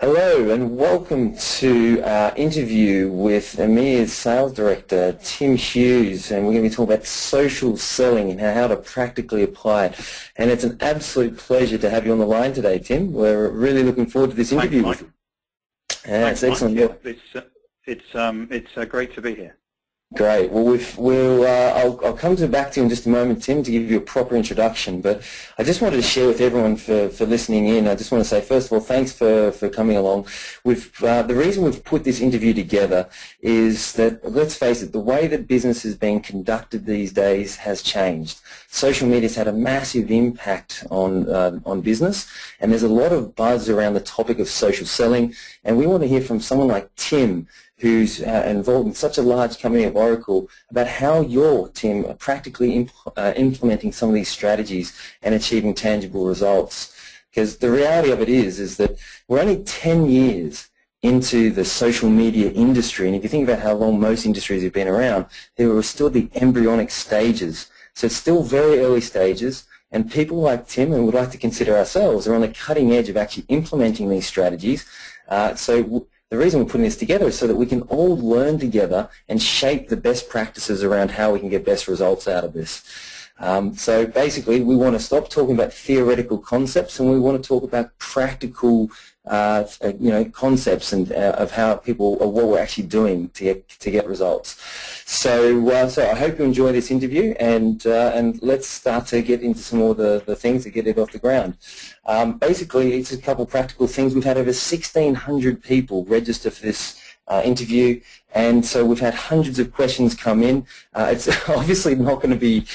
Hello and welcome to our interview with EMEA's Sales Director, Tim Hughes, and we're going to be talking about social selling and how to practically apply it. And it's an absolute pleasure to have you on the line today, Tim. We're really looking forward to this interview. Thanks, with you. Thanks, It's excellent. It's great to be here. Great. Well, I'll come back to you in just a moment, Tim, to give you a proper introduction. But I just wanted to share with everyone for listening in. I just want to say, first of all, thanks for coming along. The reason we've put this interview together is that, let's face it, the way that business is being conducted these days has changed. Social media's had a massive impact on business, and there's a lot of buzz around the topic of social selling. And we want to hear from someone like Tim, who's involved in such a large company of Oracle, about how your team are practically implementing some of these strategies and achieving tangible results. Because the reality of it is that we're only 10 years into the social media industry, and if you think about how long most industries have been around, they were still the embryonic stages. So it's still very early stages, and people like Tim, and would like to consider ourselves, are on the cutting edge of actually implementing these strategies. The reason we're putting this together is so that we can all learn together and shape the best practices around how we can get best results out of this. So basically, we want to stop talking about theoretical concepts, and we want to talk about practical concepts and of how people, or what we're actually doing to get results. So I hope you enjoy this interview, and let's start to get into some more of the things to get it off the ground. Basically, it's a couple of practical things. We've had over 1,600 people register for this interview, and so we've had hundreds of questions come in. It's obviously not going to be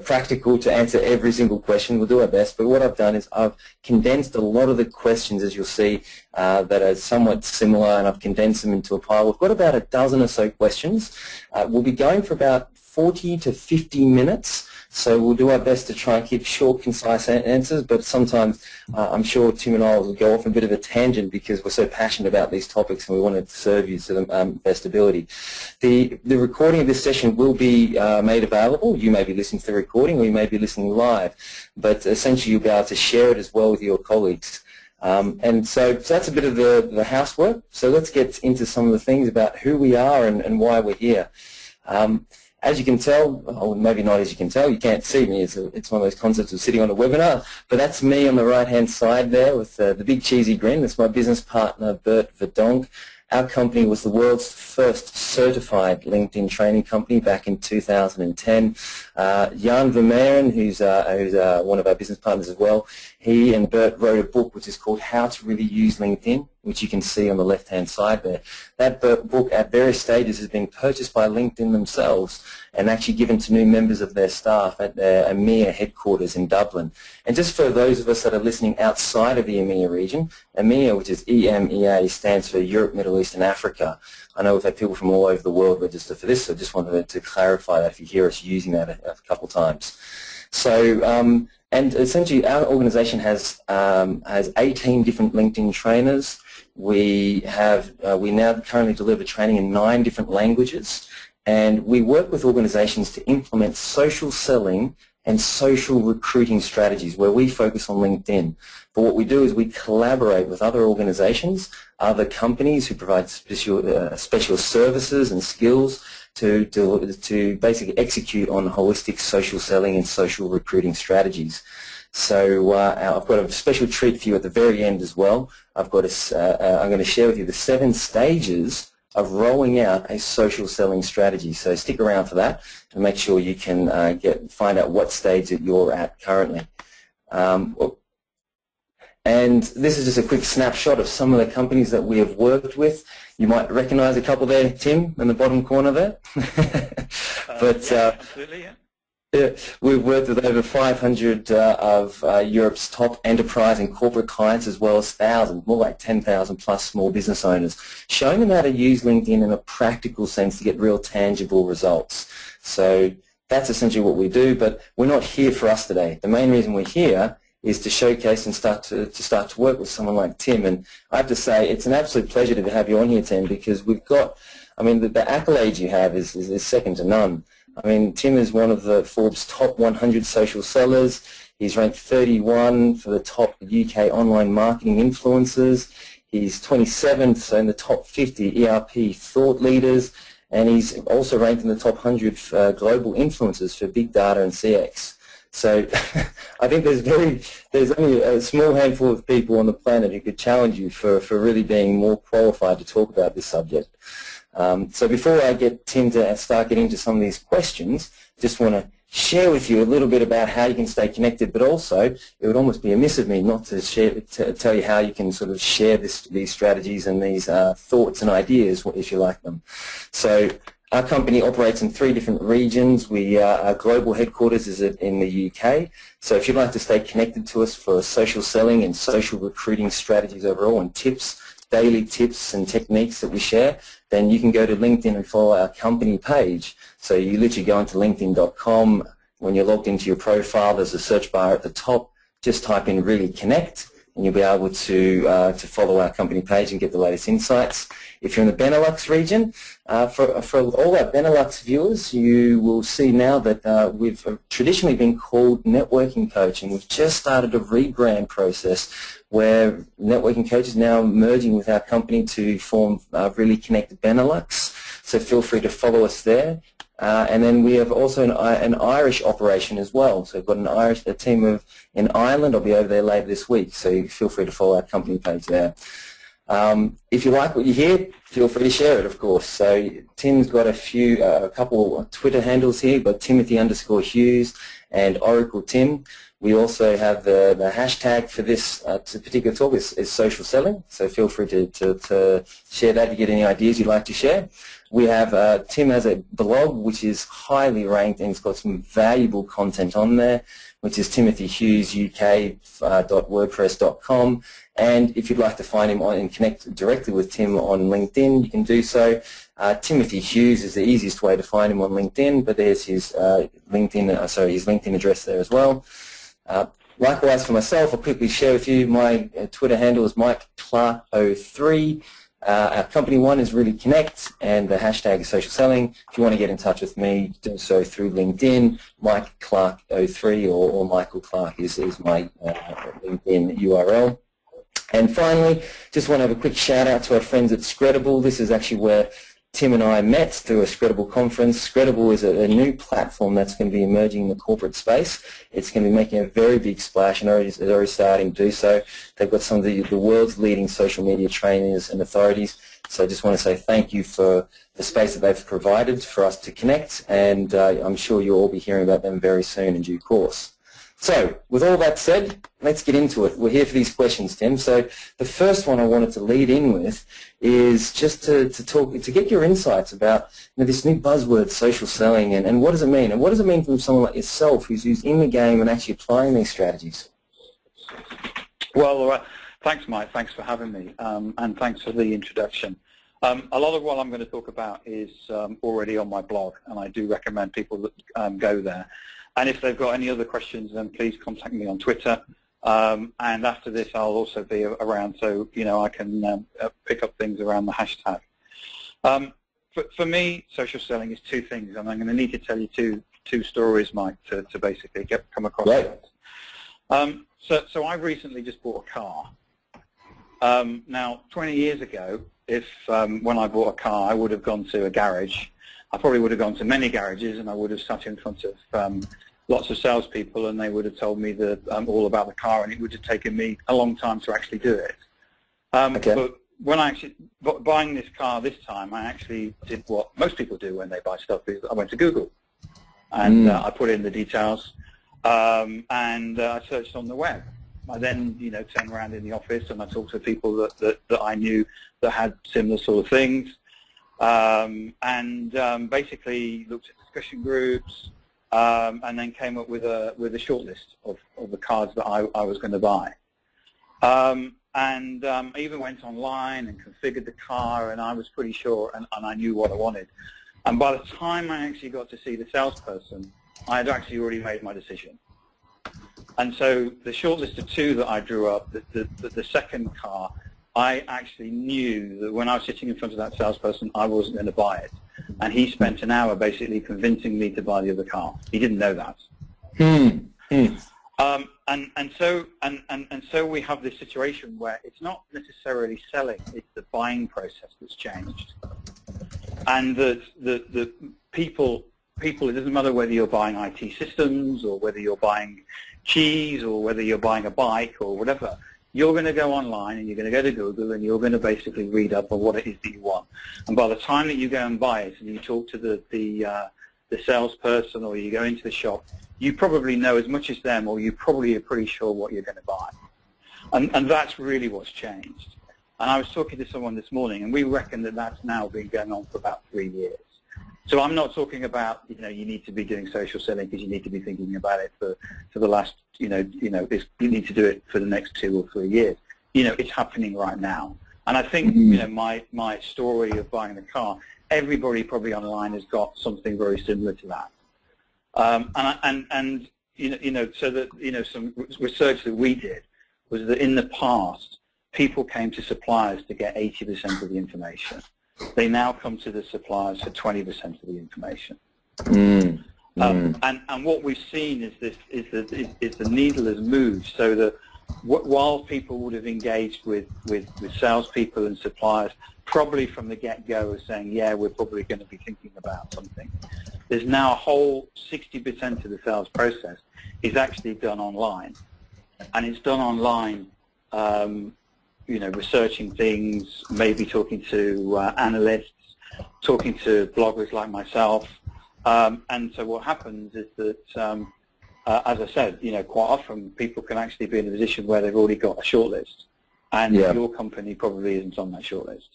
practical to answer every single question. We'll do our best, but what I've done is I've condensed a lot of the questions, as you'll see, that are somewhat similar, and I've condensed them into a pile. We've got about a dozen or so questions. We'll be going for about 40 to 50 minutes. So we'll do our best to try and keep short, concise answers, but sometimes I'm sure Tim and I will go off a bit of a tangent because we're so passionate about these topics and we want to serve you to the best ability. The recording of this session will be made available. You may be listening to the recording or you may be listening live, but essentially you'll be able to share it as well with your colleagues. And so that's a bit of the housework. So let's get into some of the things about who we are and why we're here. As you can tell, or maybe not as you can tell, you can't see me. It's one of those concepts of sitting on a webinar. But that's me on the right-hand side there with the big cheesy grin. That's my business partner, Bert Verdonk. Our company was the world's first certified LinkedIn training company back in 2010. Jan Vermeeren, who's one of our business partners as well, he and Bert wrote a book which is called How to Really Use LinkedIn, which you can see on the left-hand side there. That book at various stages has been purchased by LinkedIn themselves and actually given to new members of their staff at their EMEA headquarters in Dublin. And just for those of us that are listening outside of the EMEA region, EMEA, which is EMEA, stands for Europe, Middle East and Africa. I know we've had people from all over the world register for this, so I just wanted to clarify that if you hear us using that a couple times. So, and essentially our organization has 18 different LinkedIn trainers. We now currently deliver training in 9 different languages, and we work with organizations to implement social selling and social recruiting strategies where we focus on LinkedIn. But what we do is we collaborate with other organizations, other companies who provide special services and skills to basically execute on holistic social selling and social recruiting strategies. So I've got a special treat for you at the very end as well. I'm going to share with you the 7 stages of rolling out a social selling strategy. So stick around for that to make sure you can find out what stage that you're at currently. And this is just a quick snapshot of some of the companies that we have worked with. You might recognize a couple there, Tim, in the bottom corner there. But yeah, absolutely, yeah. Yeah, we've worked with over 500 of Europe's top enterprise and corporate clients, as well as thousands, more like 10,000 plus small business owners, showing them how to use LinkedIn in a practical sense to get real tangible results. So that's essentially what we do, but we're not here for us today. The main reason we're here is to showcase and start to work with someone like Tim. And I have to say, it's an absolute pleasure to have you on here, Tim, because we've got, I mean, the accolades you have is second to none. I mean, Tim is one of the Forbes top 100 social sellers. He's ranked 31 for the top UK online marketing influencers. He's 27th, so in the top 50 ERP thought leaders, and he's also ranked in the top 100 global influencers for big data and CX. So I think there's only a small handful of people on the planet who could challenge you for really being more qualified to talk about this subject. So before I get Tim to start getting into some of these questions, just want to share with you a little bit about how you can stay connected, but also it would almost be amiss of me not to tell you how you can sort of share these strategies and these thoughts and ideas if you like them. So our company operates in 3 different regions. Our global headquarters is in the UK. So if you'd like to stay connected to us for social selling and social recruiting strategies overall and tips, daily tips and techniques that we share, then you can go to LinkedIn and follow our company page. So you literally go into linkedin.com. When you're logged into your profile, there's a search bar at the top. Just type in Really Connect, and you'll be able to follow our company page and get the latest insights. If you're in the Benelux region, for all our Benelux viewers, you will see now that we've traditionally been called Networking Coach, and we've just started a rebrand process where Networking Coach is now merging with our company to form Really Connect Benelux. So feel free to follow us there. And then we have also an Irish operation as well. So we've got a team in Ireland. I'll be over there later this week, so feel free to follow our company page there. If you like what you hear, feel free to share it, of course. So Tim's got a couple of Twitter handles here, but Timothy_Hughes and Oracle Tim. We also have the hashtag for this particular talk is social selling, so feel free to share that if you get any ideas you'd like to share. We have Tim has a blog which is highly ranked, and it's got some valuable content on there, which is timothyhughesuk.wordpress.com. And if you'd like to find him and connect directly with Tim on LinkedIn, you can do so. Timothy Hughes is the easiest way to find him on LinkedIn, but there's his LinkedIn address there as well. Likewise for myself, I'll quickly share with you my Twitter handle is MikeClark03. Our company one is Really Connect, and the hashtag is social selling. If you want to get in touch with me, do so through LinkedIn. Mike Clark03 or Michael Clark is my LinkedIn URL. And finally, just want to have a quick shout out to our friends at Scredible. This is actually where Tim and I met through a Scredible conference. Scredible is a new platform that's going to be emerging in the corporate space. It's going to be making a very big splash, and is already starting to do so. They've got some of the world's leading social media trainers and authorities. So I just want to say thank you for the space that they've provided for us to connect, and I'm sure you'll all be hearing about them very soon in due course. So, with all that said, let's get into it. We're here for these questions, Tim. So, the first one I wanted to lead in with is just to get your insights about this new buzzword, social selling, and what does it mean? And what does it mean from someone like yourself who's in the game and actually applying these strategies? Well, thanks, Mike. Thanks for having me, and thanks for the introduction. A lot of what I'm going to talk about is already on my blog, and I do recommend people that go there. And if they've got any other questions, then please contact me on Twitter. And after this, I'll also be around, so I can pick up things around the hashtag. For me, social selling is 2 things, and I'm going to need to tell you two stories, Mike, to basically come across it. So I recently just bought a car. Now, 20 years ago, when I bought a car, I would have gone to a garage. I probably would have gone to many garages, and I would have sat in front of lots of salespeople, and they would have told me all about the car, and it would have taken me a long time to actually do it. But when buying this car this time, I actually did what most people do when they buy stuff, is I went to Google, and I put in the details, and I searched on the web. I then, turned around in the office, and I talked to people that I knew that had similar sort of things. Basically looked at discussion groups, and then came up with a short list of the cars that I was going to buy. I even went online and configured the car, and I was pretty sure, and I knew what I wanted. And by the time I actually got to see the salesperson, I had actually already made my decision. And so the short list of 2 that I drew up, the second car, I actually knew that when I was sitting in front of that salesperson, I wasn't going to buy it. And he spent an hour basically convincing me to buy the other car. He didn't know that. So we have this situation where it's not necessarily selling; it's the buying process that's changed, and the people. It doesn't matter whether you're buying IT systems or whether you're buying cheese or whether you're buying a bike or whatever. You're going to go online and you're going to go to Google and you're going to basically read up on what it is that you want. And by the time that you go and buy it and you talk to the salesperson or you go into the shop, you probably know as much as them, or you probably are pretty sure what you're going to buy. And that's really what's changed. And I was talking to someone this morning, and we reckon that that's now been going on for about 3 years. So I'm not talking about, you need to be doing social selling because you need to be thinking about it for the last, you need to do it for the next 2 or 3 years. It's happening right now. And I think, my story of buying the car, everybody probably online has got something very similar to that. So that, some research that we did was that in the past, people came to suppliers to get 80% of the information. They now come to the suppliers for 20% of the information. And what we've seen is the needle has moved, so that while people would have engaged with salespeople and suppliers, probably from the get-go of saying, yeah, we're probably going to be thinking about something, there's now a whole 60% of the sales process is actually done online. And it's done online, researching things, maybe talking to analysts, talking to bloggers like myself. And so what happens is that, as I said, quite often people can actually be in a position where they've already got a shortlist, and your company probably isn't on that shortlist.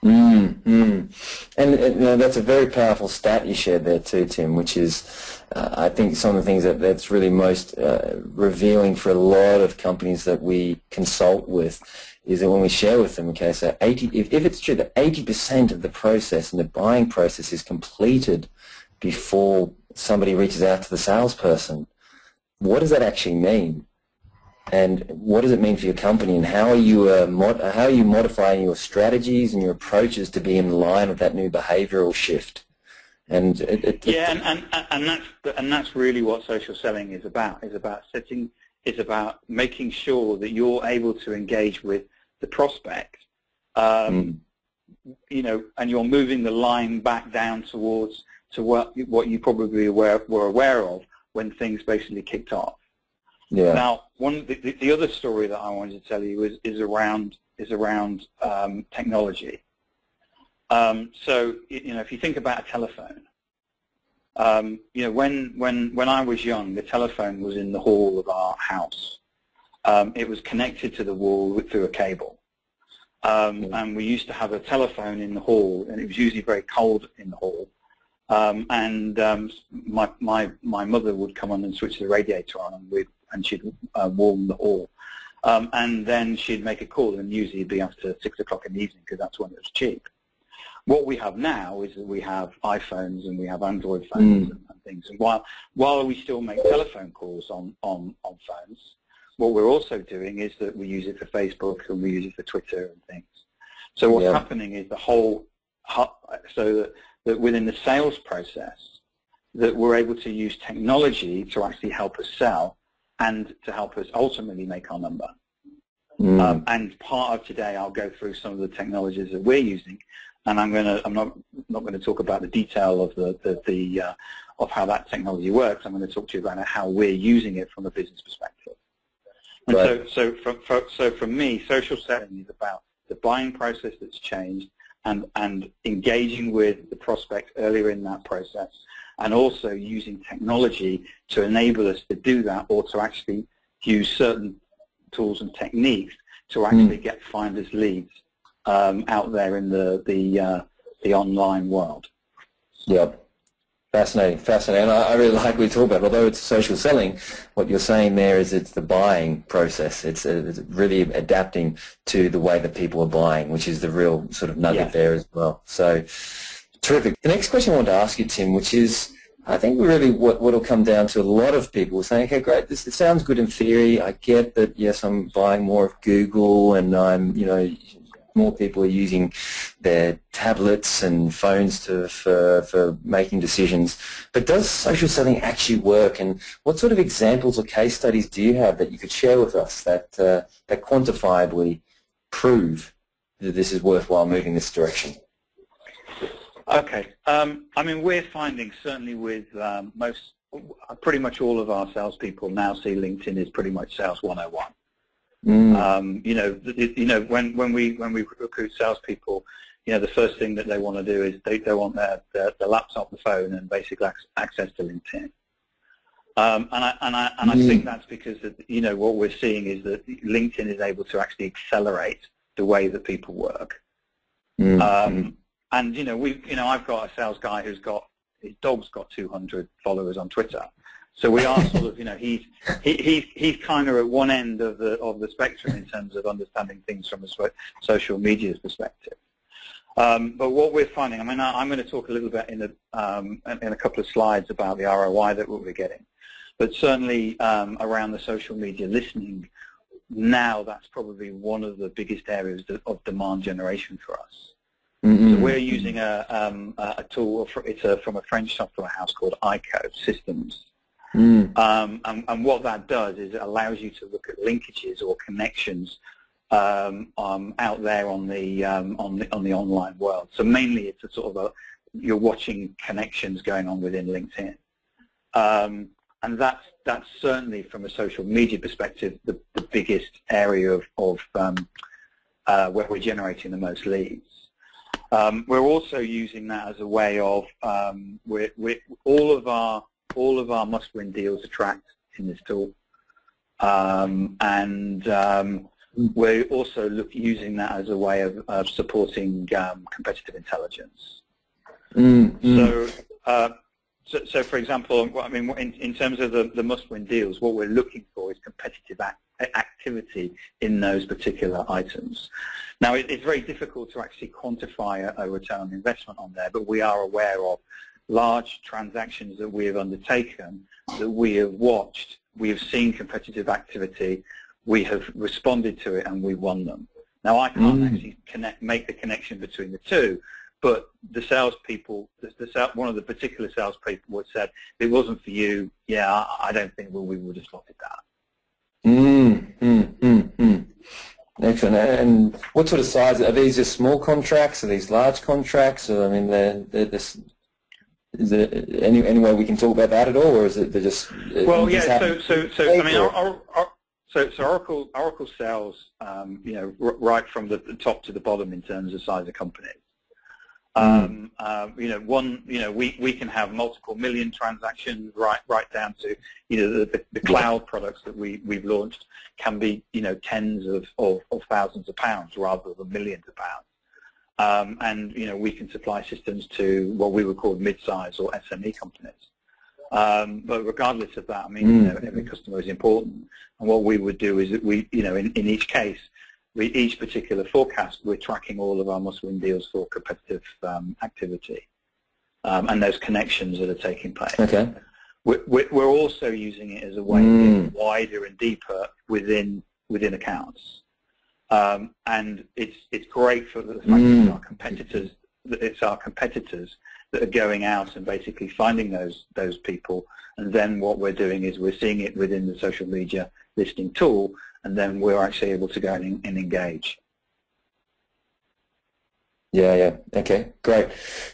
And that's a very powerful stat you shared there too, Tim, which is, I think, some of the things that's really most revealing for a lot of companies that we consult with, is that when we share with them, okay, so if it's true that 80% of the process and the buying process is completed before somebody reaches out to the salesperson, what does that actually mean? And what does it mean for your company, and how are you modifying your strategies and your approaches to be in line with that new behavioral shift? And that's really what social selling is about. It's about making sure that you're able to engage with the prospect, and you're moving the line back down to what you probably were aware of when things basically kicked off. Yeah. Now, the other story that I wanted to tell you is around technology. So if you think about a telephone, when I was young, the telephone was in the hall of our house. It was connected to the wall through a cable, and we used to have a telephone in the hall, and it was usually very cold in the hall. My mother would come on and switch the radiator on, and she'd warm the hall. And then she'd make a call, and usually it'd be after 6 o'clock in the evening, because that's when it was cheap. What we have now is that we have iPhones and we have Android phones and things. And while we still make telephone calls on phones, what we're also doing is that we use it for Facebook and we use it for Twitter and things. So what's happening is so that within the sales process, that we're able to use technology to actually help us sell and to help us ultimately make our number. And part of today, I'll go through some of the technologies that we're using, and I'm not going to talk about the detail of of how that technology works. I'm going to talk to you about how we're using it from a business perspective. And right. So from me, social selling is about the buying process that's changed, and engaging with the prospect earlier in that process, and also using technology to enable us to do that, or to actually use certain tools and techniques to actually get finders leads out there in the online world. Yep. Fascinating. And I really like what we talk about. Although it's social selling, what you're saying there is it's the buying process. It's really adapting to the way that people are buying, which is the real sort of nugget there as well. So, terrific. The next question I want to ask you, Tim, which is, I think really what will come down to a lot of people saying, okay, great, it sounds good in theory. I get that, yes, I'm buying more of Google, and I'm, more people are using, their tablets and phones for making decisions. But does social selling actually work, and what sort of examples or case studies do you have that you could share with us that quantifiably prove that this is worthwhile moving this direction? Okay. I mean, we're finding certainly with pretty much all of our salespeople now see LinkedIn as pretty much sales 101. When we recruit salespeople, the first thing that they want to do is they want their laptop, the phone, and basic access to LinkedIn. I think that's because what we're seeing is that LinkedIn is able to actually accelerate the way that people work. And I've got a sales guy his dog's got 200 followers on Twitter. So we are sort of, he's kind of at one end of the spectrum in terms of understanding things from a social media's perspective. But what we're finding, I mean, I'm going to talk a little bit in a couple of slides about the ROI that we're getting. But certainly around the social media listening, now that's probably one of the biggest areas of demand generation for us. So we're using a tool, it's from a French software house called ICO Systems. And what that does is it allows you to look at linkages or connections out there on the online world. So mainly it's a sort of you're watching connections going on within LinkedIn. And that's certainly from a social media perspective the biggest area of where we're generating the most leads. We're also using that as a way of all of our must-win deals are tracked in this tool, and we're also using that as a way of supporting competitive intelligence. So, for example, I mean, in terms of the must-win deals, what we're looking for is competitive activity in those particular items. Now, it's very difficult to actually quantify a return on investment on there, but we are aware of large transactions that we have undertaken, that we have watched, we have seen competitive activity, we have responded to it, and we won them. Now, I can't actually make the connection between the two, but the salespeople, one of the particular salespeople had said, if it wasn't for you, yeah, I don't think we would have spotted that. Excellent. And what sort of size, are these just small contracts, are these large contracts? Or, I mean, is there any way we can talk about that at all, or is it they're just... Well, yeah, so I mean, Oracle sells, right from the top to the bottom in terms of size of companies. We can have multiple million transactions right down to, the cloud products that we've launched can be, tens of thousands of pounds rather than millions of pounds. And, we can supply systems to what we would call mid-size or SME companies. But regardless of that, I mean, every customer is important. And what we would do is that we, in each case, each particular forecast, we're tracking all of our must-win deals for competitive activity and those connections that are taking place. Okay. We're also using it as a way of getting wider and deeper within accounts. And it's great for the fact that it's our competitors that are going out and basically finding those people, and then what we're doing is we're seeing it within the social media listing tool, and then we're actually able to go and engage. Yeah, okay, great.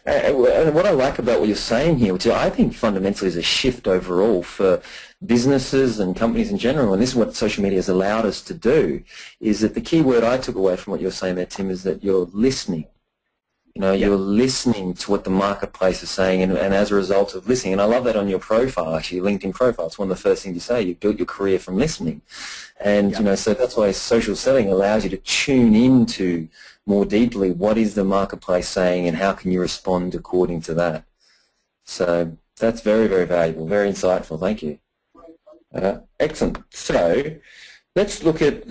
And what I like about what you're saying here, which I think fundamentally is a shift overall for businesses and companies in general, and this is what social media has allowed us to do, is that the key word I took away from what you're saying there, Tim, is that you're listening. You're listening to what the marketplace is saying, and as a result of listening, and I love that on your profile, actually, your LinkedIn profile, it's one of the first things you say, you built your career from listening. And, so that's why social selling allows you to tune into more deeply what is the marketplace saying and how can you respond according to that. So that's very, very valuable, very insightful. Thank you. Excellent. So let's look at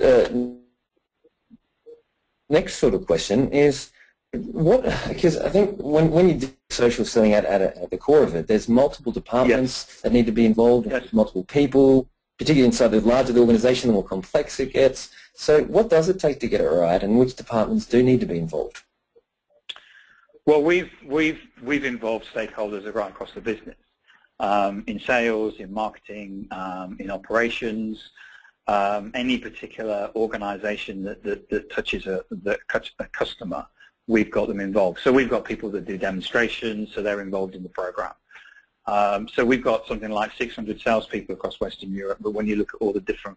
next sort of question is, because I think when you do social selling at the core of it, there's multiple departments that need to be involved, multiple people, particularly inside the larger the organization, the more complex it gets. So what does it take to get it right, and which departments do need to be involved? Well, we've involved stakeholders right across the business, in sales, in marketing, in operations, any particular organization that touches a customer, we've got them involved. So we've got people that do demonstrations, so they're involved in the program. So we've got something like 600 salespeople across Western Europe, but when you look at all the different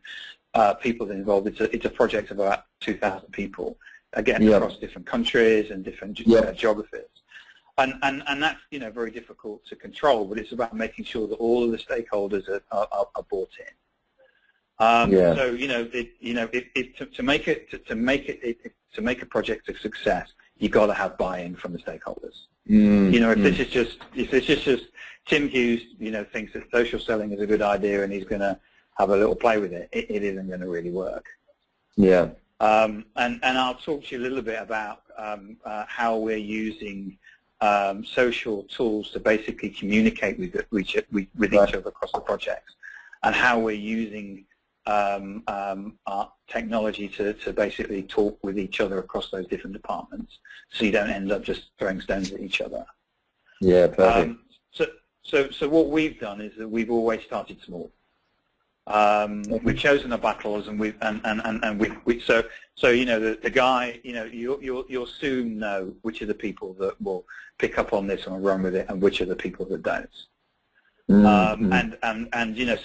people that are involved, it's a project of about 2,000 people, again, across different countries and different geographies. And that's, very difficult to control, but it's about making sure that all of the stakeholders are bought in. So to make a project a success, you got to have buy-in from the stakeholders. If this is just Tim Hughes, thinks that social selling is a good idea and he's going to have a little play with it, it isn't going to really work. Yeah. And I'll talk to you a little bit about how we're using social tools to basically communicate with each other across the projects, and how we're using our technology to basically talk with each other across those different departments, so you don't end up just throwing stones at each other. Yeah, perfect. So what we've done is that we've always started small. We've chosen our battles, and the guy, you'll soon know which are the people that will pick up on this and run with it, and which are the people that don't. So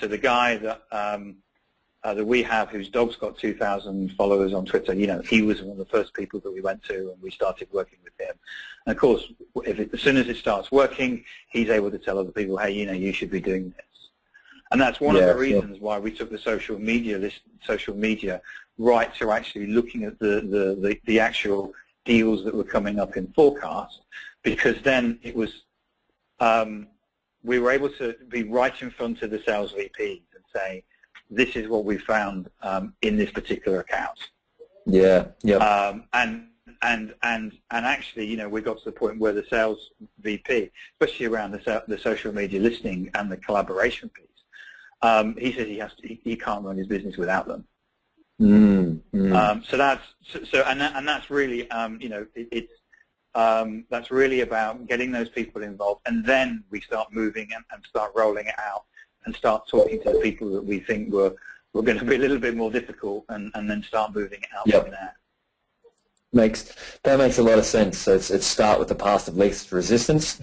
the guy that we have, whose dog's got 2,000 followers on Twitter, he was one of the first people that we went to, and we started working with him. And of course, as soon as it starts working, he's able to tell other people, hey, you should be doing this. And that's one of the reasons why we took the social media right to actually looking at the actual deals that were coming up in forecast, because then it was we were able to be right in front of the sales VPs and say, this is what we found in this particular account. Yeah. Yeah. And actually, we got to the point where the sales VP, especially around the social media listening and the collaboration piece, he says he can't run his business without them. So that's really that's really about getting those people involved, and then we start moving and start rolling it out, and start talking to the people that we think were going to be a little bit more difficult, and then start moving it out from there. That makes a lot of sense. So it's start with the path of least resistance,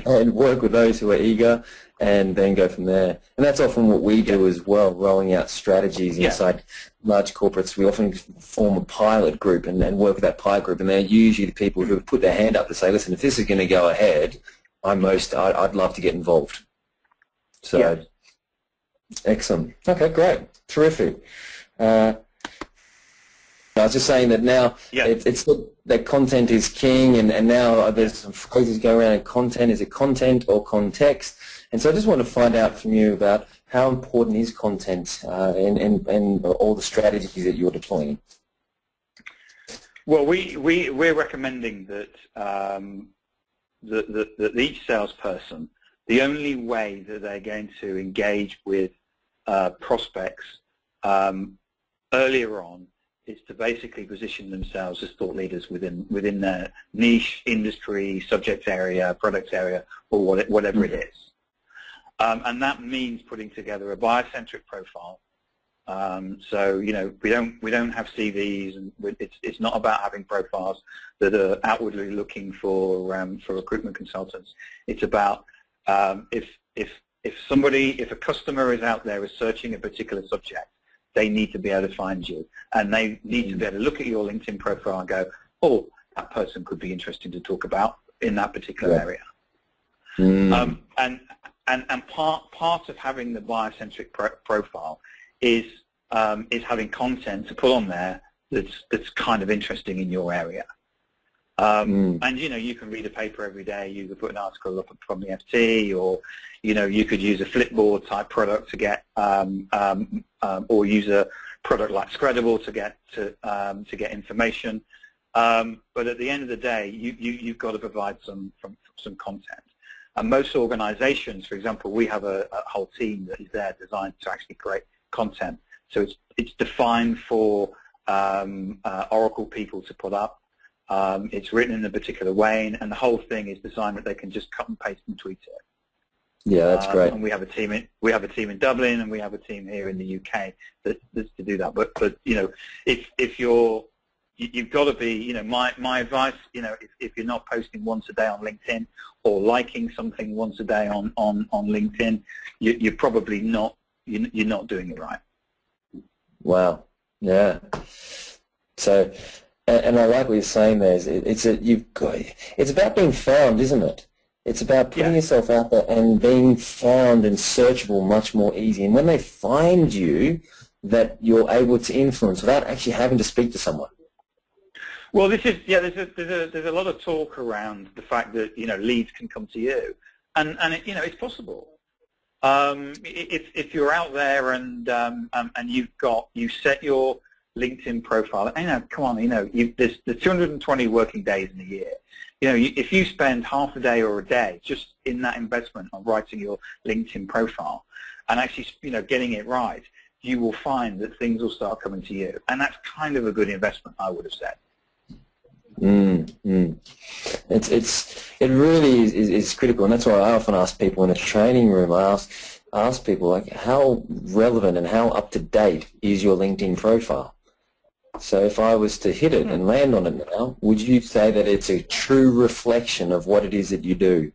and work with those who are eager, and then go from there. And that's often what we do as well, rolling out strategies inside large corporates. We often form a pilot group and work with that pilot group, and they're usually the people who have put their hand up to say, listen, if this is going to go ahead, I'd love to get involved. So, excellent. Okay, great. Terrific. I was just saying that now it's that content is king, and now there's some phrases going around in content. Is it content or context? And so I just want to find out from you about how important is content and all the strategies that you're deploying. Well, we're recommending that that each salesperson, the only way that they're going to engage with prospects earlier on is to basically position themselves as thought leaders within their niche, industry, subject area, product area, or whatever it is. And that means putting together a buyer-centric profile. So we don't have CVs, and it's not about having profiles that are outwardly looking for recruitment consultants. It's about if a customer is out there researching a particular subject, they need to be able to find you, and they need to be able to look at your LinkedIn profile and go, oh, that person could be interesting to talk about in that particular area. And part of having the buyer-centric profile is having content to put on there that's kind of interesting in your area. And you can read a paper every day. You could put an article up from the FT, or you could use a Flipboard type product to get, or use a product like Scredible to get information. But at the end of the day, you've got to provide some content. And most organizations, for example, we have a whole team that is there designed to actually create content. So it's defined for Oracle people to put up. It's written in a particular way, and the whole thing is designed that they can just cut and paste and tweet it. Yeah, that's great. And we have a team in Dublin, and we have a team here in the UK that's to do that. But you know, if you've got to be, you know, my advice, you know, if you're not posting once a day on LinkedIn or liking something once a day on LinkedIn, you're probably not you're not doing it right. Wow. Yeah. So, and I like what you're saying there. It's about being found, isn't it? It's about putting yourself out there and being found and searchable much more easy. And when they find you, that you're able to influence without actually having to speak to someone. Well, this is there's a lot of talk around the fact that, you know, leads can come to you, and you know, it's possible. If you're out there and you set your LinkedIn profile, you know, come on, you know, there's 220 working days in a year. You know, if you spend half a day or a day just in that investment of writing your LinkedIn profile and actually, you know, getting it right, you will find that things will start coming to you, and that's kind of a good investment, I would have said. It really is critical, and that's why I often ask people in a training room. I ask people, like, how relevant and how up to date is your LinkedIn profile? So if I was to hit it and land on it now, would you say that it's a true reflection of what it is that you do,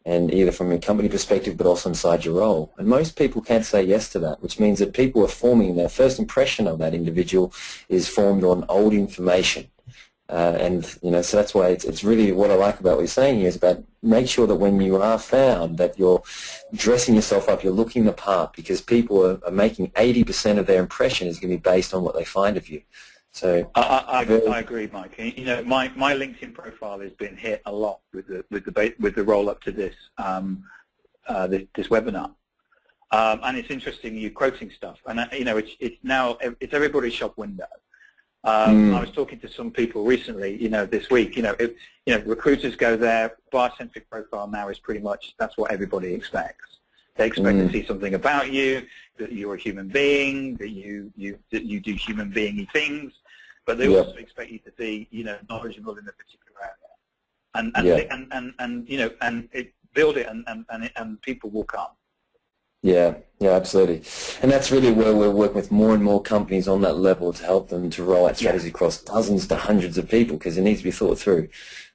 and either from a company perspective but also inside your role? And most people can't say yes to that, which means that people are forming their first impression of that individual is formed on old information. And, you know, so that's why it's really what I like about what you're saying here is about make sure that when you are found that you're dressing yourself up, you're looking the part, because people are making 80% of their impression is going to be based on what they find of you. So I agree, Mike. You know, my LinkedIn profile has been hit a lot with the roll up to this this webinar, and it's interesting you quoting stuff, and you know, it's everybody's shop window. I was talking to some people recently, you know, this week. You know, recruiters go there. Buyer-centric profile now is pretty much that's what everybody expects. They expect to see something about you, that you're a human being, that you do human being-y things, but they also expect you to be, you know, knowledgeable in a particular area, and you know, and build it, and people will come. Yeah, absolutely. And that's really where we're working with more and more companies on that level to help them to roll out strategy across dozens to hundreds of people, because it needs to be thought through.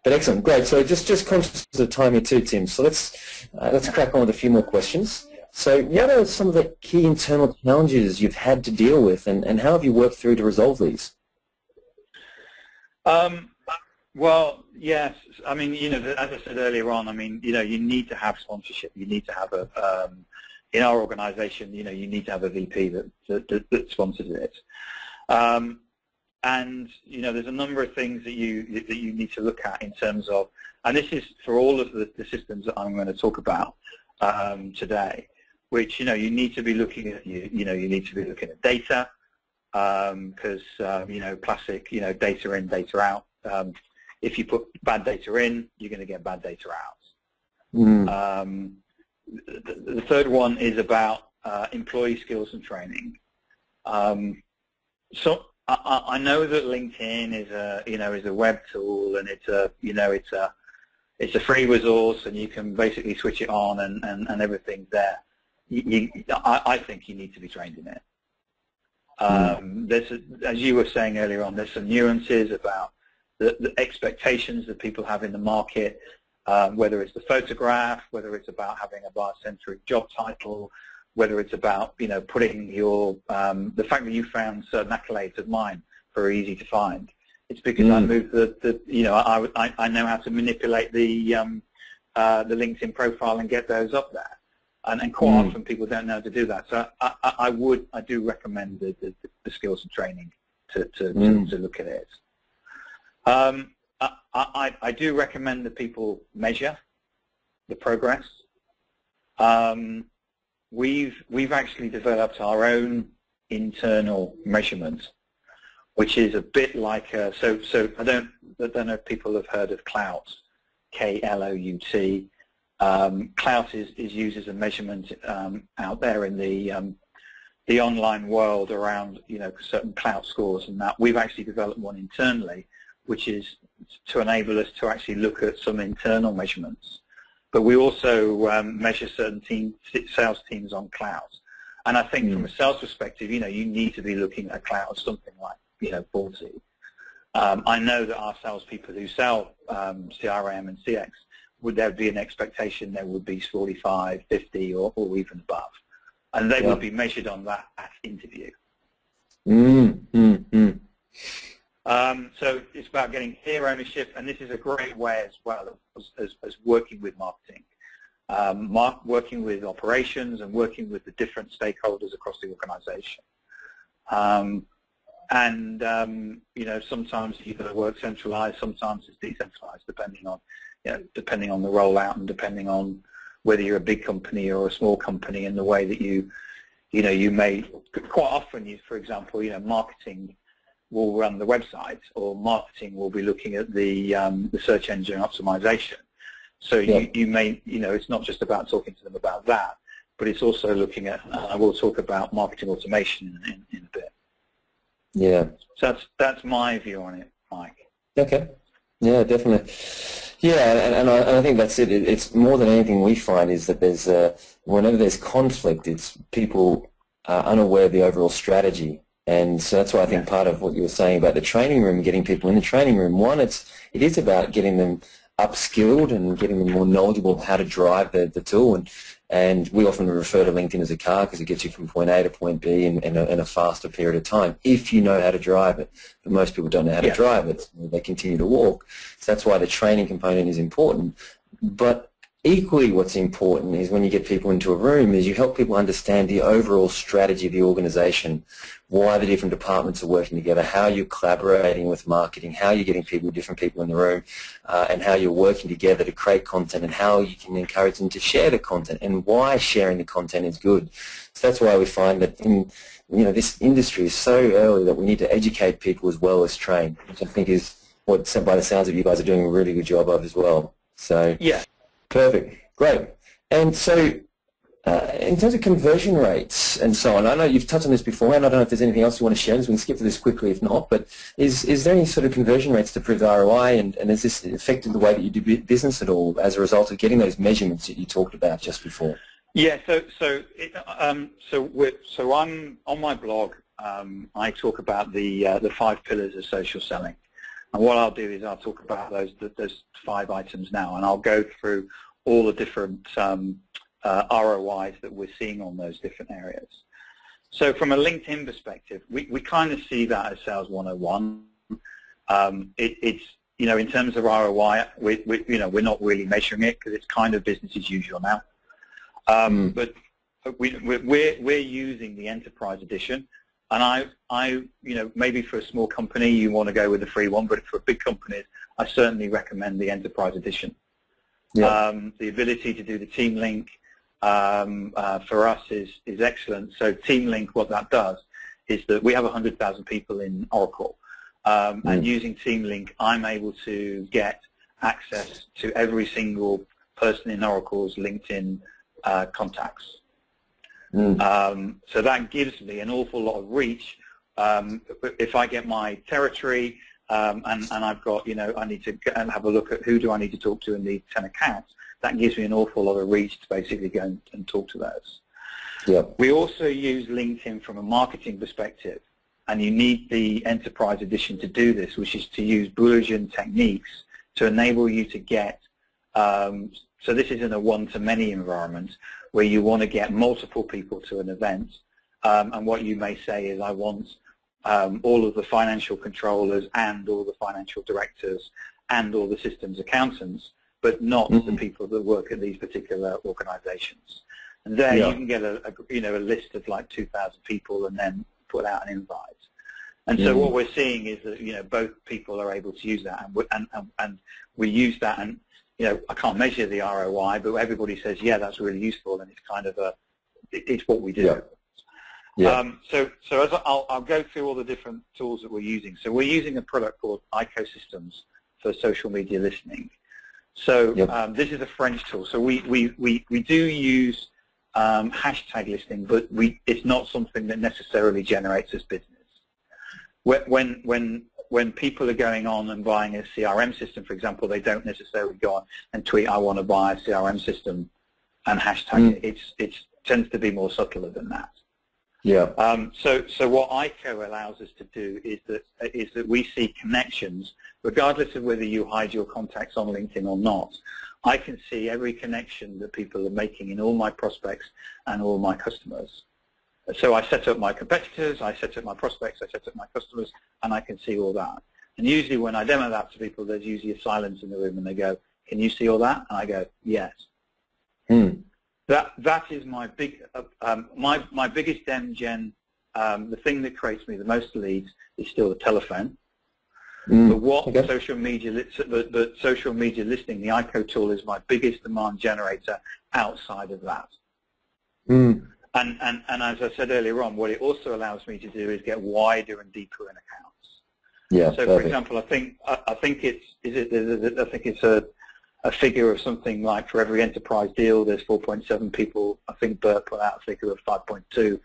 But excellent, great. So just conscious of time here too, Tim. So let's crack on with a few more questions. So what are some of the key internal challenges you've had to deal with, and how have you worked through to resolve these? Well, yes. I mean, you know, as I said earlier on, I mean, you know, you need to have sponsorship. You need to have in our organization, you know, you need to have a VP that sponsors it. And, you know, there's a number of things that you need to look at in terms of, and this is for all of the systems that I'm going to talk about today, which, you know, you need to be looking at, you know, you need to be looking at data, because, you know, classic, you know, data in, data out. If you put bad data in, you're going to get bad data out. The third one is about employee skills and training. So I know that LinkedIn is a web tool, and it's a free resource, and you can basically switch it on and everything's there. I think you need to be trained in it. As you were saying earlier on, there's some nuances about the expectations that people have in the market, whether it's the photograph, whether it's about having a buyer-centric job title, whether it's about, you know, putting your the fact that you found certain accolades of mine very easy to find. It's because I moved you know, I know how to manipulate the LinkedIn profile and get those up there, and quite often people don't know how to do that. So I do recommend the skills and training to look at it. I do recommend that people measure the progress. We've actually developed our own internal measurement, which is a bit like so I don't know if people have heard of Klout, K-L-O-U-T. Klout is used as a measurement out there in the online world around, you know, certain Klout scores and that. We've actually developed one internally, which is to enable us to actually look at some internal measurements. But we also measure certain sales teams on clouds. And I think from a sales perspective, you need to be looking at a cloud of something like, 40. I know that our salespeople who sell CRM and CX, would there be an expectation there would be 45, 50, or even above. And they would be measured on that at interview. So it's about getting clear ownership, and this is a great way as well as working with marketing, working with operations, and working with the different stakeholders across the organization. Sometimes you've got to work centralized, sometimes it's decentralized, depending on the rollout and depending on whether you're a big company or a small company, and the way that you may, quite often, for example, marketing will run the website, or marketing will be looking at the search engine optimization. So you may, it's not just about talking to them about that, but it's also looking at, we'll talk about marketing automation in a bit. Yeah. So that's my view on it, Mike. Okay. Yeah, definitely. Yeah, and I think that's it. It's more than anything we find is that there's whenever there's conflict, it's people are unaware of the overall strategy. And so that's why I think part of what you were saying about the training room, getting people in the training room, one, it is about getting them upskilled and getting them more knowledgeable of how to drive the tool. And we often refer to LinkedIn as a car because it gets you from point A to point B in a faster period of time if you know how to drive it. But most people don't know how to drive it. They continue to walk. So that's why the training component is important. But equally what's important is when you get people into a room is you help people understand the overall strategy of the organization, why the different departments are working together, how you're collaborating with marketing, how you're getting different people in the room, and how you're working together to create content, and how you can encourage them to share the content, and why sharing the content is good. So that's why we find that in this industry is so early that we need to educate people as well as train, which I think is what, by the sounds of you guys, are doing a really good job of as well. So yeah. Perfect. Great. And so in terms of conversion rates and so on, I know you've touched on this before, and I don't know if there's anything else you want to share. So we can skip to this quickly if not, but is there any sort of conversion rates to prove the ROI, and has this affected the way that you do business at all as a result of getting those measurements that you talked about just before? Yeah, so I'm on my blog. I talk about the 5 pillars of social selling. And what I'll do is I'll talk about those 5 items now, and I'll go through all the different ROIs that we're seeing on those different areas. So from a LinkedIn perspective, we kind of see that as Sales 101. It's in terms of ROI, we're not really measuring it because it's kind of business as usual now. But we're using the Enterprise Edition. And maybe for a small company you want to go with the free one, but for big companies, I certainly recommend the Enterprise Edition. Yeah. The ability to do the team link for us is excellent. So team link, what that does is that we have 100,000 people in Oracle, and using team link, I'm able to get access to every single person in Oracle's LinkedIn contacts. So that gives me an awful lot of reach. If I get my territory and I've got, I need to have a look at who do I need to talk to in the 10 accounts, that gives me an awful lot of reach to basically go and talk to those. Yep. We also use LinkedIn from a marketing perspective, and you need the Enterprise Edition to do this, which is to use Boolean techniques to enable you to get, so this is in a one-to-many environment, where you want to get multiple people to an event, and what you may say is, I want all of the financial controllers and all the financial directors and all the systems accountants, but not the people that work at these particular organizations. And there you can get a list of like 2,000 people and then put out an invite. And so what we're seeing is that both people are able to use that, and we use that, and I can't measure the ROI, but everybody says, yeah, that's really useful, and it's kind of it's what we do. Yeah. So as I'll go through all the different tools that we're using. So we're using a product called Ecosystems for social media listening. So this is a French tool. So we do use hashtag listing, but it's not something that necessarily generates us business. When when people are going on and buying a CRM system, for example, they don't necessarily go on and tweet, I want to buy a CRM system and hashtag it. It tends to be more subtler than that. Yeah. So what ICO allows us to do is that we see connections, regardless of whether you hide your contacts on LinkedIn or not. I can see every connection that people are making in all my prospects and all my customers. So I set up my competitors, I set up my prospects, I set up my customers, and I can see all that. And usually when I demo that to people, there's usually a silence in the room, and they go, can you see all that? And I go, yes. That is my big, my biggest dem gen. The thing that creates me the most leads is still the telephone. But what social media, the social media listing, the ICO tool is my biggest demand generator outside of that. And as I said earlier on, what it also allows me to do is get wider and deeper in accounts. Yeah. So, for example, I think it's a figure of something like for every enterprise deal, there's 4.7 people. I think Bert put out a figure of 5.2.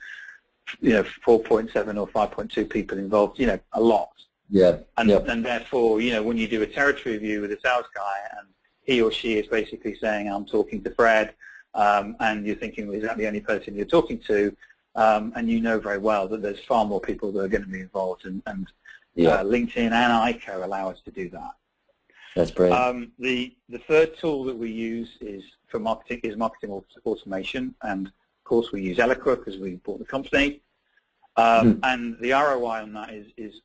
4.7 or 5.2 people involved. A lot. Yeah. And therefore, when you do a territory review with a sales guy, and he or she is basically saying, "I'm talking to Fred," and you're thinking, well, is that the only person you're talking to? And you know very well that there's far more people that are going to be involved, and LinkedIn and ICO allow us to do that. That's brilliant. The third tool that we use is marketing automation, and of course we use Eloqua because we bought the company. And the ROI on that is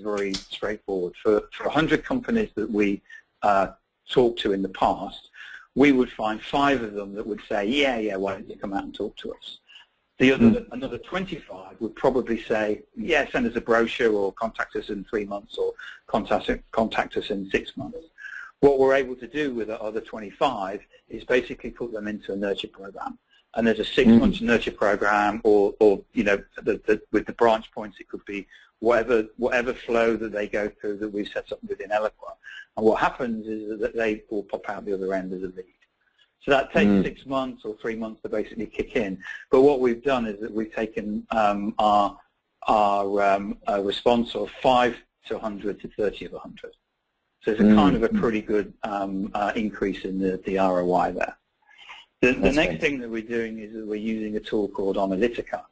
very straightforward. For 100 companies that we talked to in the past, we would find 5 of them that would say, yeah, why don't you come out and talk to us? The other, another 25 would probably say, yeah, send us a brochure, or contact us in 3 months, or contact us in 6 months. What we're able to do with the other 25 is basically put them into a nurture program. And there's a 6-month nurture program, or with the branch points, it could be whatever flow that they go through that we've set up within Eloqua. And what happens is that they will pop out the other end as a lead. So that takes 6 months or 3 months to basically kick in. But what we've done is that we've taken our response of 5 to 100 to 30 of 100. So it's a kind of a pretty good increase in the ROI there. The next thing that we're doing is that we're using a tool called Analytica.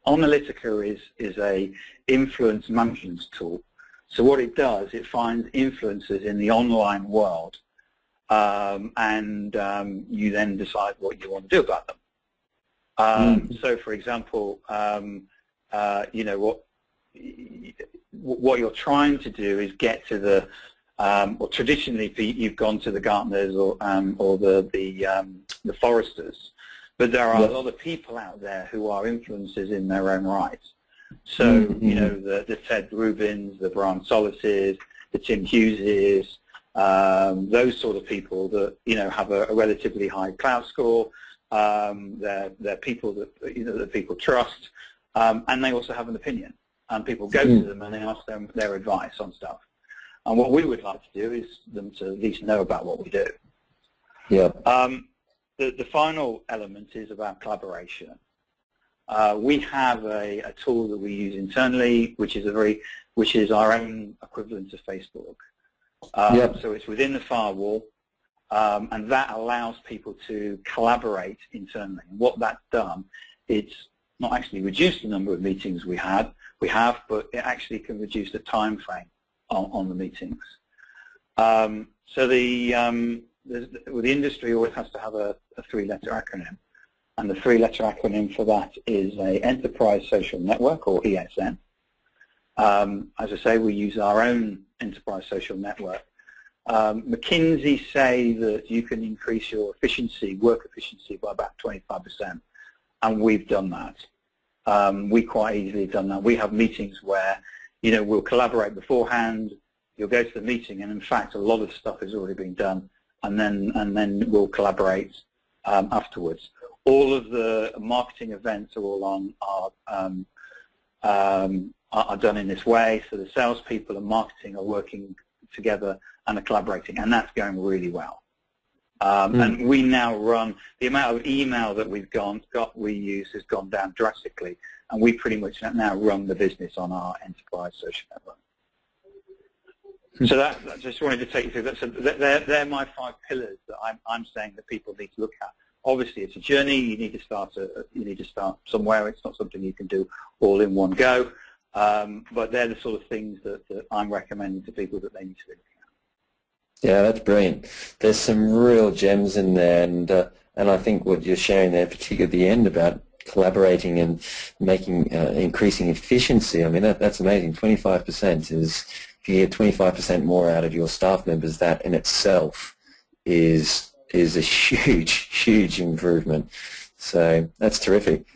Analytica is a influence management tool. So what it does, it finds influencers in the online world, and you then decide what you want to do about them. So, for example, what you're trying to do is get to the well, traditionally you've gone to the Gartners or the Foresters, but there are a lot of people out there who are influencers in their own right. So the Ted Rubins, the Brian Solaces, the Tim Hugheses, those sort of people that have a relatively high cloud score. They're people that that people trust, and they also have an opinion. And people go to them and they ask them their advice on stuff. And what we would like to do is them to at least know about what we do. Yeah. The final element is about collaboration. We have a tool that we use internally, which is our own equivalent to Facebook. So it's within the firewall, and that allows people to collaborate internally. And what that's done, it's not actually reduced the number of meetings we have, but it actually can reduce the time frame on the meetings. So the industry always has to have a 3-letter acronym, and the 3-letter acronym for that is a Enterprise Social Network, or ESN. As I say, we use our own Enterprise Social Network. McKinsey say that you can increase your work efficiency by about 25%, and we've done that. We quite easily done that. We have meetings where we'll collaborate beforehand. You'll go to the meeting, and in fact, a lot of stuff has already been done, and then we'll collaborate afterwards. All of the marketing events are all are done in this way. So the salespeople and marketing are working together and are collaborating, and that's going really well. And we now run, the amount of email that we use has gone down drastically, and we pretty much now run the business on our Enterprise Social Network. So that I just wanted to take you through that. So they're my 5 pillars that I'm saying that people need to look at. Obviously, it's a journey. You need to start somewhere. It's not something you can do all in one go. But they're the sort of things that I'm recommending to people that they need to be looking at. Yeah, that's brilliant. There's some real gems in there, and I think what you're sharing there, particularly at the end about collaborating and making increasing efficiency. I mean, that's amazing. 25% is, if you get 25% more out of your staff members, that in itself is a huge improvement. So that's terrific.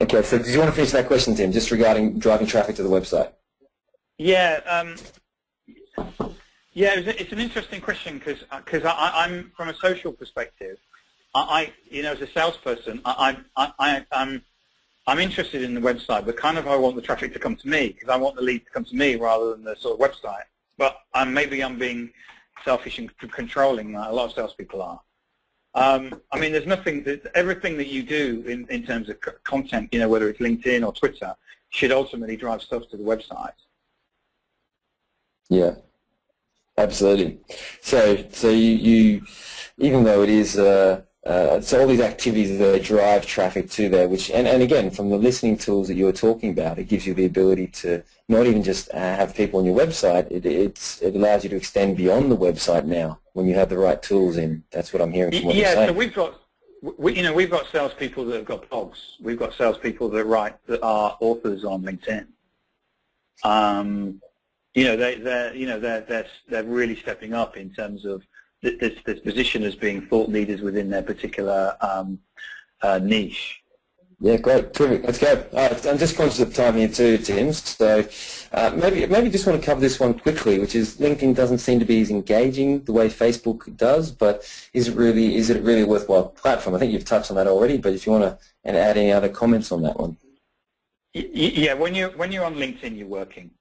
Okay, so did you want to finish that question, Tim, just regarding driving traffic to the website? Yeah. Yeah, it's an interesting question because I'm from a social perspective. As a salesperson, I'm interested in the website, but kind of I want the traffic to come to me because I want the lead to come to me rather than the sort of website. But maybe I'm being selfish and controlling, like a lot of salespeople are. I mean, everything that you do in terms of content, whether it's LinkedIn or Twitter, should ultimately drive stuff to the website. Yeah, absolutely. So you even though it is so all these activities that drive traffic to there, which and again, from the listening tools that you were talking about, it gives you the ability to not even just have people on your website. It allows you to extend beyond the website now when you have the right tools in. That's what I'm hearing from what you're saying. So we've got salespeople that have got blogs. We've got salespeople that are authors on LinkedIn. They're really stepping up in terms of this position as being thought leaders within their particular niche. Yeah, great, terrific. Let's go. I'm just conscious of time here too, Tim. So maybe just want to cover this one quickly, which is LinkedIn doesn't seem to be as engaging the way Facebook does, but is it really a worthwhile platform? I think you've touched on that already, but if you want to add any other comments on that one. Yeah, when you're on LinkedIn, you're working.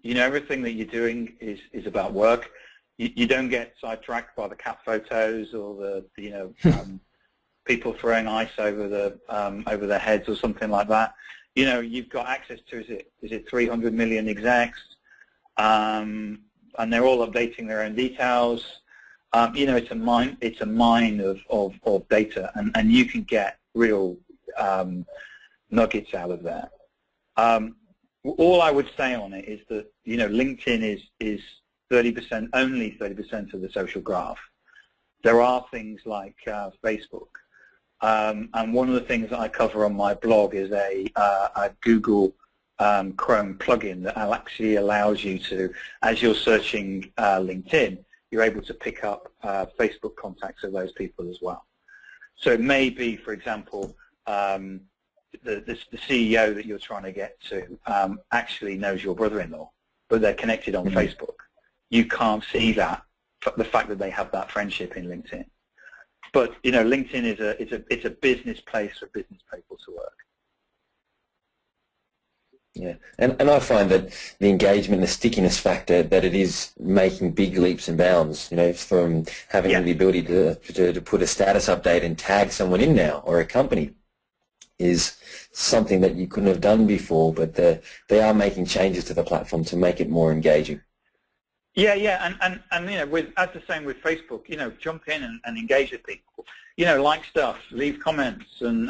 Everything that you're doing is about work. You don't get sidetracked by the cat photos or the people throwing ice over their heads or something like that. You've got access to is it 300 million execs, and they're all updating their own details. It's a mine of data, and you can get real nuggets out of there. All I would say on it is that LinkedIn is 30%, only 30% of the social graph. There are things like Facebook, and one of the things that I cover on my blog is a Google Chrome plugin that actually allows you to, as you're searching LinkedIn, you're able to pick up Facebook contacts of those people as well. So it may be, for example, the CEO that you're trying to get to actually knows your brother-in-law, but they're connected on Facebook. You can't see that, the fact that they have that friendship in LinkedIn. But LinkedIn is a business place for business people to work. Yeah, and I find that the engagement, the stickiness factor, that it is making big leaps and bounds. From having the ability to put a status update and tag someone in now, or a company, is something that you couldn't have done before. But they are making changes to the platform to make it more engaging. Yeah, and as the same with Facebook, jump in and engage with people. Like stuff, leave comments, and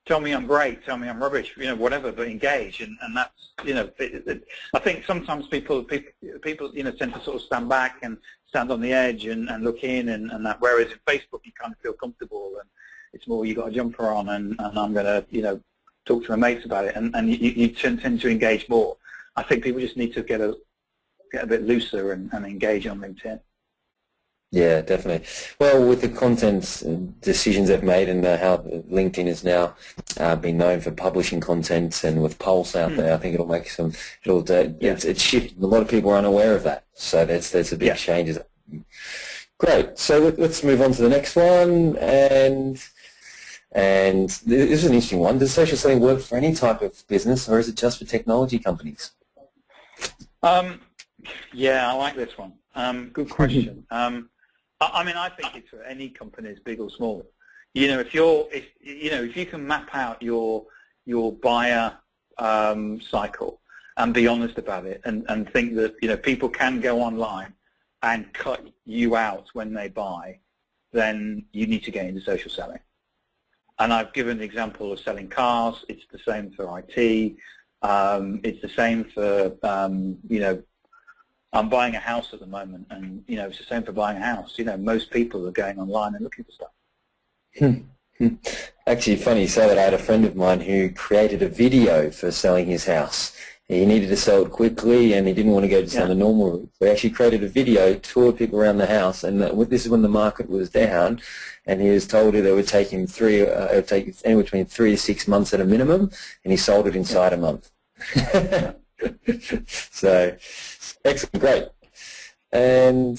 tell me I'm great, tell me I'm rubbish, whatever, but engage, and that's, I think sometimes people tend to sort of stand back and stand on the edge and look in and that, whereas in Facebook you kind of feel comfortable and it's more you got a jumper on and I'm going to, talk to my mates about it, and you tend to engage more. I think people just need to get a bit looser and engage on LinkedIn. Yeah, definitely. Well, with the content decisions they've made and how LinkedIn is now been known for publishing content, and with Pulse out there, I think it'll make some. It's shifting. A lot of people are unaware of that, so that's a big change. Great. So let's move on to the next one, and this is an interesting one. Does social selling work for any type of business, or is it just for technology companies? Yeah, I like this one. Good question. I mean, I think it's for any companies, big or small. If you can map out your buyer cycle and be honest about it, and think that, you know, people can go online and cut you out when they buy, then you need to get into social selling. And I've given the example of selling cars. It's the same for IT. It's the same for, you know, I'm buying a house at the moment, and, you know, it's the same for buying a house. You know, most people are going online and looking for stuff. Actually, funny you say that. I had a friend of mine who created a video for selling his house. He needed to sell it quickly, and he didn't want to go down the normal route. So he actually created a video, toured people around the house, and this is when the market was down, and he was told that it would take him it would take anywhere between 3 to 6 months at a minimum, and he sold it inside a month. So, excellent, great. And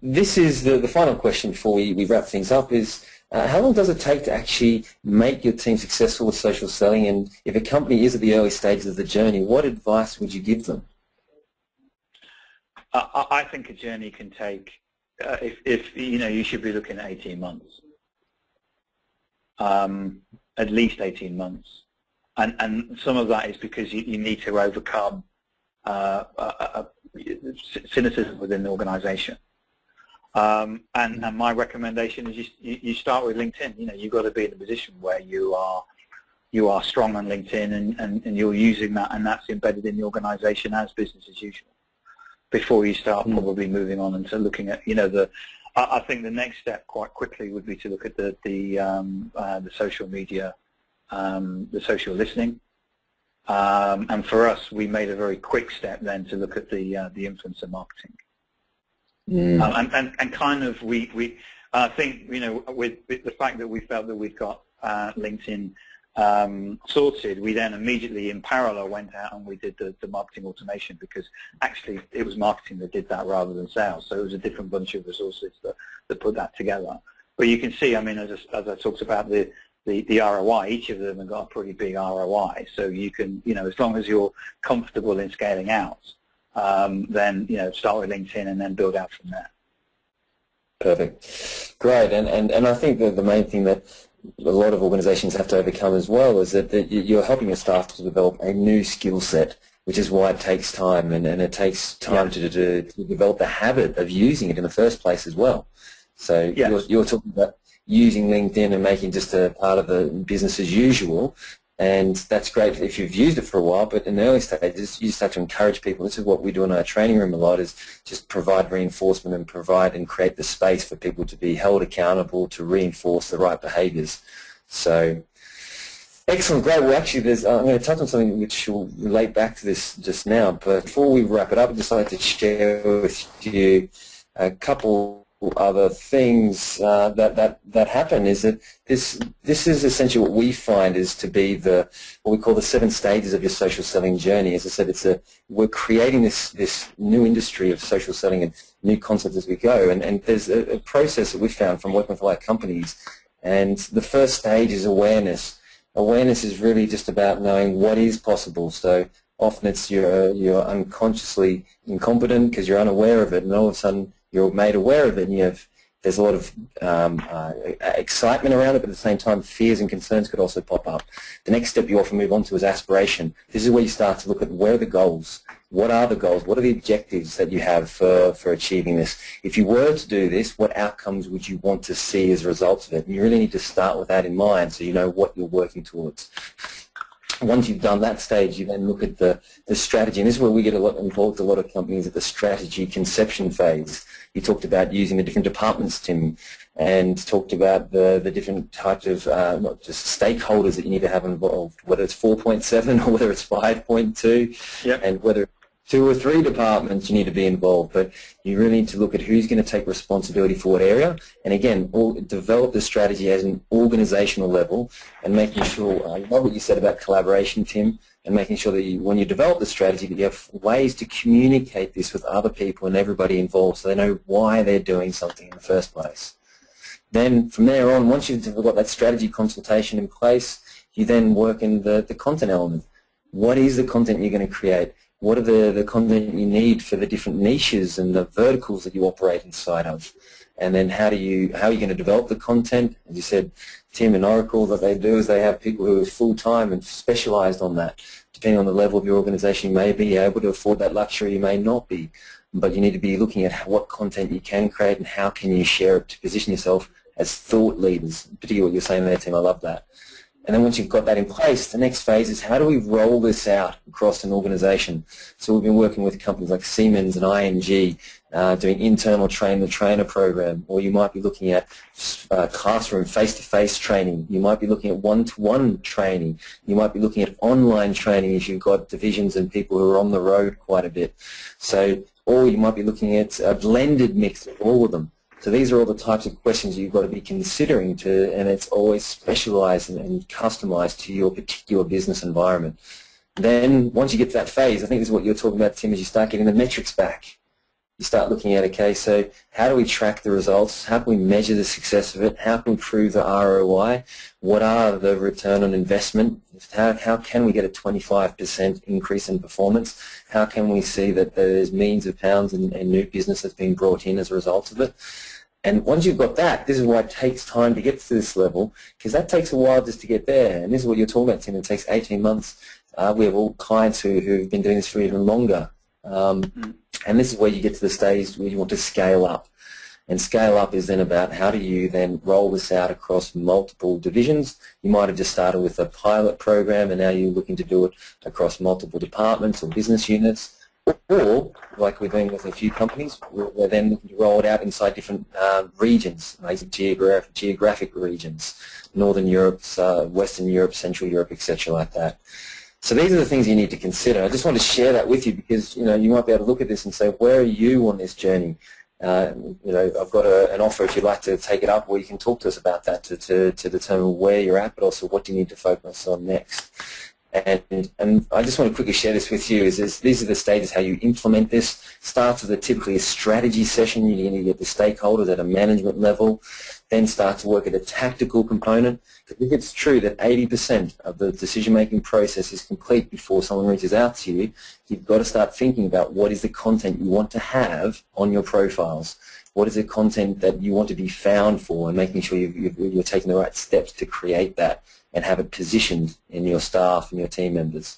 this is the final question before we wrap things up is, how long does it take to actually make your team successful with social selling? And if a company is at the early stages of the journey, what advice would you give them? I think a journey can take, if you know, you should be looking at 18 months, at least 18 months. And some of that is because you need to overcome cynicism within the organization. And my recommendation is you start with LinkedIn. You know, you've got to be in a position where you are strong on LinkedIn, and you're using that, and that's embedded in the organization as business as usual, before you start probably moving on into looking at, you know, I think the next step quite quickly would be to look at the social media, the social listening. And for us, we made a very quick step then to look at the influencer marketing. And kind of I think, you know, with the fact that we felt that we'd got LinkedIn sorted, we then immediately in parallel went out and we did the marketing automation, because actually it was marketing that did that rather than sales. So it was a different bunch of resources that put that together. But you can see, I mean, as I talked about the ROI, each of them have got a pretty big ROI. So you can, you know, as long as you're comfortable in scaling out, then, you know, start with LinkedIn and then build out from there. Perfect. Great. And I think that the main thing that a lot of organizations have to overcome as well is that you're helping your staff to develop a new skill set, which is why it takes time, and it takes time to develop the habit of using it in the first place as well. So you're talking about using LinkedIn and making just a part of the business as usual. And that's great if you've used it for a while, but in the early stages, you just have to encourage people. This is what we do in our training room a lot, is just provide reinforcement and provide and create the space for people to be held accountable to reinforce the right behaviours. So, excellent, great. Well, actually, I'm going to touch on something which will relate back to this just now, but before we wrap it up, I'd just like to share with you a couple other things that happen. Is that this is essentially what we find is to be what we call the 7 stages of your social selling journey. As I said, we're creating this new industry of social selling and new concepts as we go, and there's a process that we found from working with a lot of companies, and the first stage is awareness. Awareness is really just about knowing what is possible. So often it's you're unconsciously incompetent because you're unaware of it, and all of a sudden you're made aware of it, and there's a lot of excitement around it, but at the same time fears and concerns could also pop up. The next step you often move on to is aspiration. This is where you start to look at where are the goals, what are the goals, what are the objectives that you have for achieving this. If you were to do this, what outcomes would you want to see as a result of it? And you really need to start with that in mind so you know what you're working towards. Once you've done that stage, you then look at the strategy, and this is where we get involved a lot of companies at the strategy conception phase. You talked about using the different departments, Tim, and talked about the different types of not just stakeholders that you need to have involved, whether it's 4.7 or whether it's 5.2, and whether 2 or 3 departments you need to be involved, but you really need to look at who's going to take responsibility for what area, and again, develop the strategy as an organizational level, and making sure, I love what you said about collaboration, Tim, and making sure that when you develop the strategy that you have ways to communicate this with other people and everybody involved so they know why they're doing something in the first place. Then from there on, once you've got that strategy consultation in place, you then work in the content element. What is the content you're going to create? What are the content you need for the different niches and the verticals that you operate inside of? And then how are you going to develop the content? As you said, Tim and Oracle, what they do is they have people who are full-time and specialized on that depending on the level of your organization, you may be able to afford that luxury, you may not be. But you need to be looking at what content you can create and how can you share it to position yourself as thought leaders, particularly what you're saying there, Tim. I love that. And then once you've got that in place, the next phase is how do we roll this out across an organization? So we've been working with companies like Siemens and ING, doing internal train-the-trainer program, or you might be looking at classroom face-to-face training. You might be looking at one-to-one training. You might be looking at online training if you've got divisions and people who are on the road quite a bit. So, or you might be looking at a blended mix of all of them. So these are all the types of questions you've got to be considering, and it's always specialized and customized to your particular business environment. Then once you get to that phase, I think this is what you're talking about, Tim, is you start getting the metrics back. You start looking at, okay, so how do we track the results? How can we measure the success of it? How can we prove the ROI? What are the return on investment? How can we get a 25% increase in performance? How can we see that there's millions of pounds and new business that's been brought in as a result of it? And once you've got that, this is why it takes time to get to this level, because that takes a while just to get there. And this is what you're talking about, Tim. It takes 18 months. We have all clients who've been doing this for even longer. And this is where you get to the stage where you want to scale up. And scale up is then about how do you then roll this out across multiple divisions. You might have just started with a pilot program and now you're looking to do it across multiple departments or business units. Or, like we're doing with a few companies, we're then looking to roll it out inside different regions, like geographic regions, Northern Europe, Western Europe, Central Europe, etc. like that. So these are the things you need to consider. I just want to share that with you because you might be able to look at this and say, where are you on this journey? I've got an offer if you'd like to take it up, or you can talk to us about that to determine where you're at, but also what you need to focus on next. And I just want to quickly share this with you. These are the stages how you implement this. Starts with typically a strategy session. You need to get the stakeholders at a management level. Then start to work at a tactical component. Because if it's true that 80% of the decision-making process is complete before someone reaches out to you, you've got to start thinking about what is the content you want to have on your profiles. What is the content that you want to be found for, and making sure you're taking the right steps to create that and have it positioned in your staff and your team members.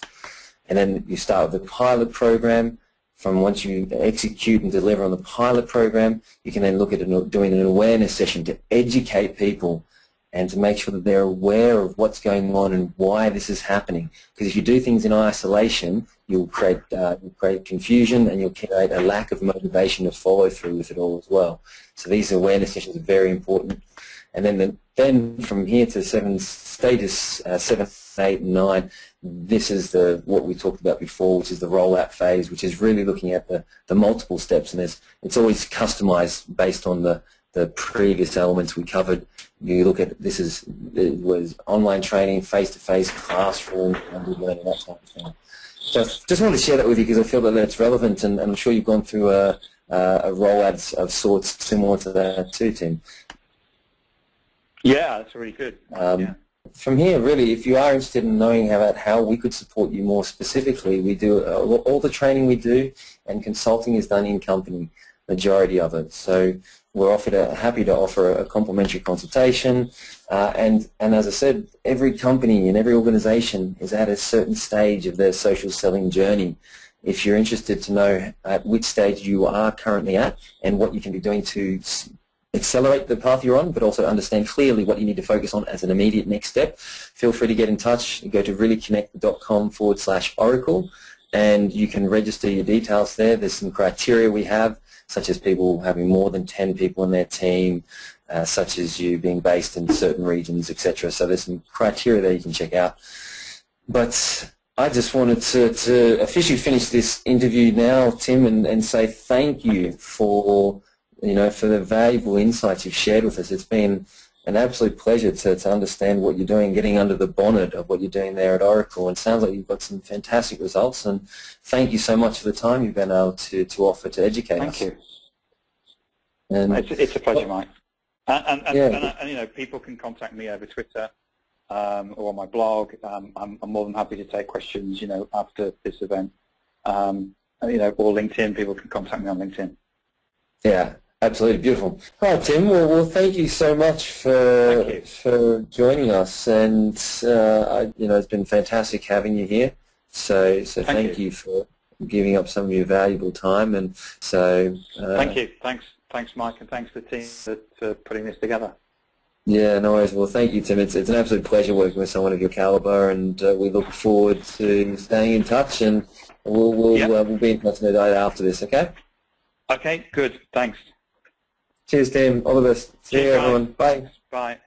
And then you start with the pilot program. From once you execute and deliver on the pilot program, you can then look at doing an awareness session to educate people and to make sure that they're aware of what's going on and why this is happening. Because if you do things in isolation, you'll create confusion and you'll create a lack of motivation to follow through with it all as well. So these awareness sessions are very important. And then from here to stages 7, 8, and 9, this is what we talked about before, which is the rollout phase, which is really looking at the multiple steps. And it's always customized based on the previous elements we covered. You look at it was online training, face-to-face, classroom, and learning, that type of thing. So just wanted to share that with you because I feel that it's relevant, and I'm sure you've gone through a rollout of sorts similar to that too, Tim. Yeah, that's really good. Yeah. From here, really, if you are interested in knowing about how we could support you more specifically, we do all the training we do, and consulting is done in company, majority of it. So we're happy to offer a complimentary consultation, and as I said, every company and every organization is at a certain stage of their social selling journey. If you're interested to know at which stage you are currently at and what you can be doing to accelerate the path you're on, but also understand clearly what you need to focus on as an immediate next step, feel free to get in touch. Go to reallyconnect.com/oracle, and you can register your details there. There's some criteria we have, such as people having more than 10 people in their team, such as you being based in certain regions, etc. So there's some criteria there you can check out. But I just wanted to officially finish this interview now, Tim, and say thank you for the valuable insights you've shared with us. It's been an absolute pleasure to understand what you're doing, getting under the bonnet of what you're doing there at Oracle. And it sounds like you've got some fantastic results. And thank you so much for the time you've been able to offer to educate us. Thank you. And it's a pleasure, Mike. And people can contact me over Twitter or on my blog. I'm more than happy to take questions, after this event. Or LinkedIn. People can contact me on LinkedIn. Yeah. Absolutely beautiful. All right, Tim. Well, thank you so much for joining us, and it's been fantastic having you here So thank you for giving up some of your valuable time. And so thank you. Thanks, Mike, and thanks to the team for putting this together. Yeah, no worries. Well, thank you, Tim. It's an absolute pleasure working with someone of your caliber, and we look forward to staying in touch. And we'll be in touch no doubt after this. Okay. Okay. Good. Thanks. Cheers, Tim. All the best. See you, everyone. Bye. Bye.